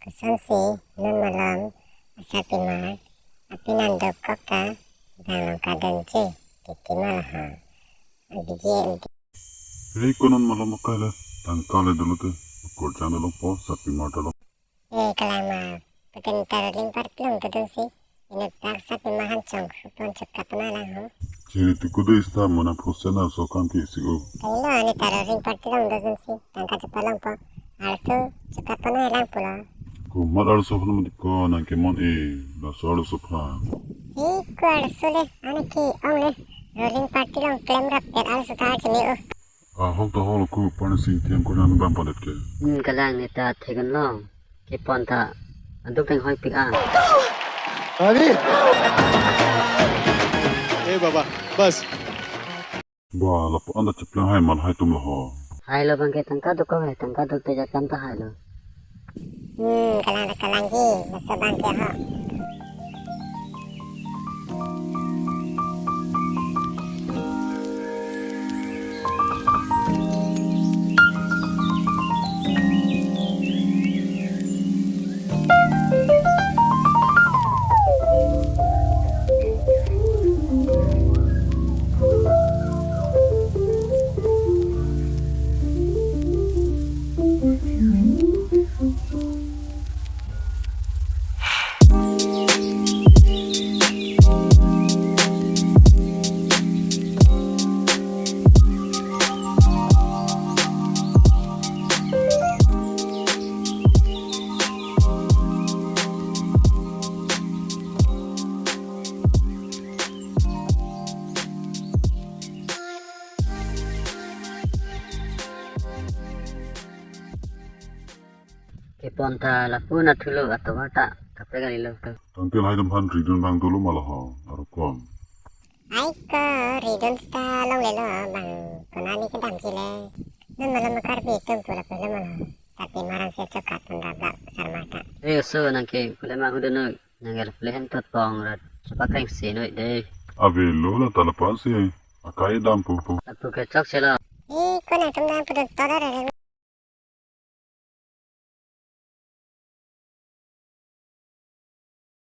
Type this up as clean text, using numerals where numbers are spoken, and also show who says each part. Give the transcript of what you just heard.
Speaker 1: Kusansi nun malam sapi mar api nandok koka dalam keadaan kiki malaha agiji
Speaker 2: konon malam makala tangkale dulu teh korjana lo po sapi mata lo
Speaker 1: kalama pakai taruling partlong tudung si ini tak sapi mahan cong supon cekap malang ho
Speaker 2: jadi tikuda ista mana profesional so kam ki si o
Speaker 1: kailo ini taruling partlong tudung si tangka cepalong po alsu cekap malang pula
Speaker 2: ko madal so phana ko na ke mon la so so phana
Speaker 1: Iku alsu le anaki ong le rolling partlong claim rap per alsu ta chini o
Speaker 2: hok to hol ko pan si tiang ko na ban padet ke
Speaker 3: Kalang neta tegan long ke ponta anduk teng hoi pik ang
Speaker 4: अरे ए बाबा बस
Speaker 2: ba la po anda cheplang hai mal hai tum lo ho
Speaker 3: hai lo bang ke tangka duk ko tangka duk te jakam ta hai lo
Speaker 1: kalang nasa bangke ho
Speaker 3: ke ponta la puna thulo atau wata kapre gali lo to
Speaker 2: tangtil hai dam han ridun bang dulu mal ho aro kon
Speaker 1: Aiko ridon sta long le lo bang konani ke dam sile nun malam makar bi tum pula pula malam tapi marang se cokat mendadak sarmata
Speaker 3: so nang ke kule ma hudo no nangal plehen tot pong rat sepakai si no de
Speaker 2: ave lo la tala pa si akai dam pu
Speaker 3: aku ke chok selo
Speaker 1: Iko na tum dam pudut todare